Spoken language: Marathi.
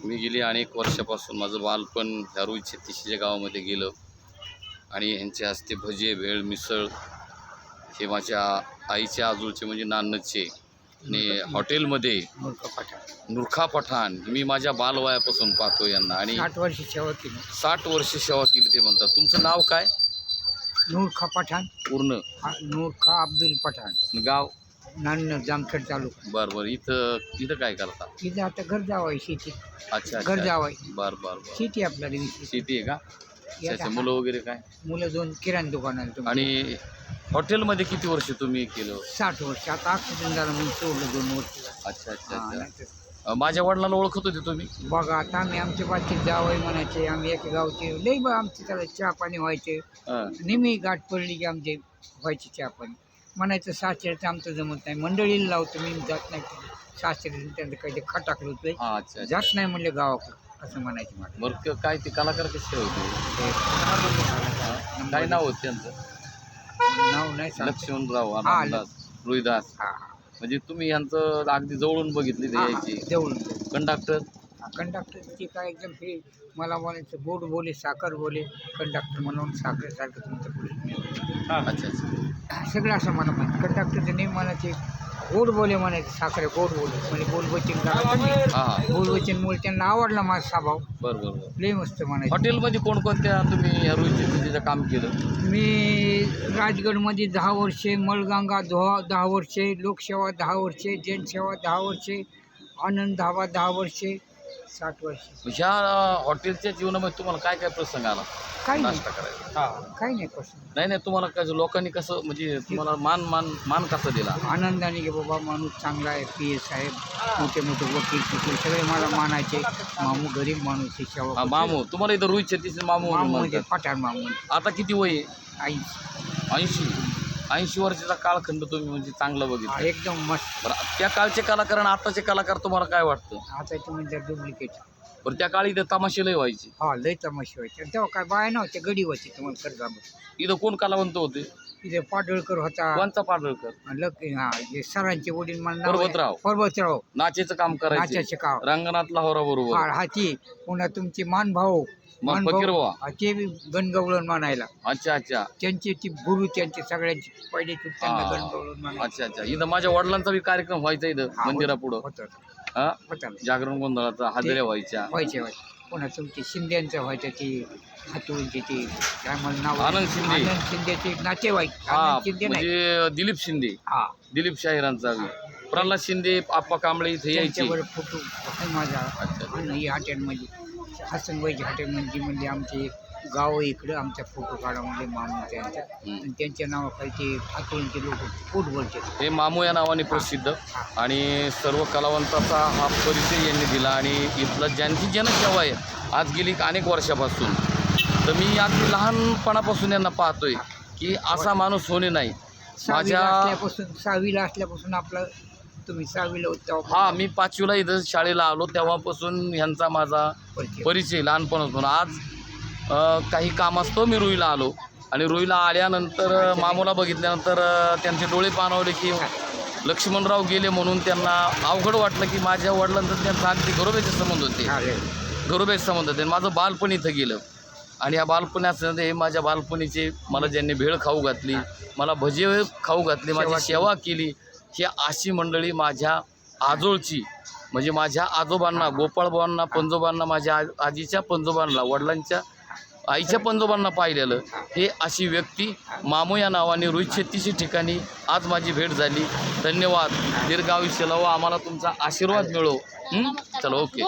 मी गेली अनेक वर्षापासून माझं बालपण ह्या रोहित शेट्टीच्या गावामध्ये गेलं आणि ह्यांच्या हस्ते भजे भेळ मिसळ हे माझ्या आईच्या आजोळचे म्हणजे नानचे आणि हॉटेलमध्ये नुरखा पठाण मी माझ्या बालवयापासून पाहतो यांना आणि 60 वर्ष सेवा केली. 60 वर्ष सेवा केली ते म्हणतात. तुमचं नाव काय नूरखा पठाण, पूर्ण? नूरखा अब्दुल पठाण, गाव नान्नर जामखेड तालुका. बरं बरं. इथं काय करता? तिथे आता घर जावाय शेती. अच्छा घर जावाय बरं बरं बरं. शेती आपल्याला शेती आहे का? अच्छा. मुलं वगैरे काय? मुलं 2 किराणा दुकानाला. आणि हॉटेलमध्ये किती वर्ष तुम्ही केलं? 60 वर्ष. आता ॲक्सिडेंट झाला म्हणून सोडलं 2 वर्ष. अच्छा अच्छा अच्छा. माझ्या वडिलांना ओळखत होते तुम्ही? बघा आता आम्ही आमच्या बाबतीत जावई म्हणायचे, आम्ही एक गावचे लई आमचे त्याला चहा पाणी व्हायचे. नेहमी गाठ पडली की आमचे व्हायचे चहा पाणी. म्हणायचं सासऱ्याचं आमचं जमत नाही, मंडळीला लावतो मी जात नाही. सासऱ्याचं त्यांचं काही खटाकलं होतं. अच्छा. जात नाही म्हणले गावाकडं असं म्हणायचे मला. बरं काय ते कलाकार कसे होते? काय नाव होतं त्यांचं? नाव नाही लक्ष्मणराव आनंददास रोहिदास. म्हणजे तुम्ही यांचं अगदी जवळून बघितली ते यायची? जवळून. कंडक्टरची काय एकदम हे मला बोलायचं गोड बोले साखर बोले कंडक्टर म्हणून साखरेसारखं तुमचं पुढे. अच्छा अच्छा. सगळं असं मला माहिती. कंडक्टरचं नेम म्हणायचे गोड बोले म्हणायचे साखरे गोड बोले म्हणजे बोलबच्चन बोलबच्चनमुळे त्यांना आवडला माझा स्वभाव. बरं बरं. लई मस्त म्हणायचं. हॉटेलमध्ये कोणकोणत्या तुम्ही या रोहित शेट्टीचं काम केलं? मी राजगडमध्ये 10 वर्षे, मळगंगा 10 वर्षे, लोकसेवा 10 वर्षे, जनसेवा 10 वर्षे, आनंद धाबा 10 वर्षे, 60 वर्ष. ह्या हॉटेलच्या जीवनामध्ये तुम्हाला काय काय प्रसंग आला? काही नाही. नाश्ता करायचा? काही नाही कसं नाही तुम्हाला काय लोकांनी कसं म्हणजे तुम्हाला मान कसा दिला? आनंदाने की बाबा माणूस चांगला आहे, PS साहेब मोठे मोठे वकील तिकील सगळे मला मानायचे. मामू गरीब माणूस आहे. सेवा मामू तुम्हाला इथं रोहित शेट्टीचे मामू म्हणजे पठाण मामू. आता किती वय आहे? 80. 80 वर्षाचा कालखंड तुम्ही म्हणजे चांगलं बघितलं. एकदम मस्त. बरं त्या काळचे कलाकार आणि आताचे कलाकार तुम्हाला काय वाटतं? आता म्हणजे डुप्लिकेट. बरं त्या काळी इथं तमाशे लय व्हायचे. लय तमाशे व्हायचे. तेव्हा काय बाया नव्हते, गडी होती. तुम्हाला खरं सांगतो इथं कोण कलावंत होते? इथे पाडळकर होता. कोणचा पाडळकर? जे सरांचे वडील मला पर्वतराव नाचेचं काम करायचे. नाचाचे काम. रंगनाथ लाहोरा बरोबर. हा ती पुन्हा तुमची मानभाऊ फकीर बाबा ते बी गणगवळण म्हणायला. अच्छा अच्छा. त्यांची ती गुरु त्यांची सगळ्यांची पहिले त्यांना गणगवळण म्हणायला. अच्छा अच्छा. इथं माझ्या वडिलांचा बी कार्यक्रम व्हायचा इथं मंदिरापुढं. होता जागरण गोंधळाचा हादऱ्या व्हायचे. पुन्हा तुमची शिंद्यांचं व्हायचं ती हातोळीची ती काय मला नाव आनंद शिंदेचे नातेवाईक. म्हणजे दिलीप शिंदे. दिलीप शाहिरांचा प्रल्हाद शिंदे आप्पा कांबळे इथे यायचे. फोटो माझा हॉटेलमध्ये हसनबाईची हॉटेलमध्ये म्हणजे आमचे गाव इकडं आमच्या फोटो काढा म्हणजे मामू त्यांच्या त्यांच्या नावाखाली ते हातोळीचे लोक फुटबॉलचे हे मामू या नावाने प्रसिद्ध. आणि सर्व कलावंताचा हा परिचय यांनी दिला. आणि इथलं ज्यांची जनसेवा आहे आज गेली अनेक वर्षापासून, तर मी अगदी लहानपणापासून यांना पाहतोय की असा माणूस होणे नाही. माझ्या 6वीला असल्यापासून आपलं तुम्ही 6वीला होता. मी 5वीला इथं शाळेला आलो तेव्हापासून ह्यांचा माझा परिचय लहानपणापासून. आज काही काम असतो मी रुईला आलो आणि रुईला आल्यानंतर मामूला बघितल्यानंतर त्यांचे डोळे पाणावले की लक्ष्मणराव गेले म्हणून त्यांना अवघड वाटलं की माझ्या वडिलांचं त्यांचा अगदी घरोब्याचे संबंध होते. माझं बालपण इथं गेलं आणि या बालपणामध्ये माझ्या बालपणीचे मला ज्यांनी भेळ खाऊ घातली, मला भजे खाऊ घातली, माझी सेवा केली, ही अशी मंडळी माझ्या आजोळची म्हणजे माझ्या आजोबांना, गोपाळबाबांना, पंजोबांना, माझ्या आजीच्या पंजोबांना, वडिलांच्या आईच्या पंजोबांना पाहिलेलं हे अशी व्यक्ती मामू या नावाने रोहित शेट्टीच्या ठिकाणी आज माझी भेट झाली. धन्यवाद. दीर्घ आयुष्य लावो, आम्हाला तुमचा आशीर्वाद मिळो. चलो ओके.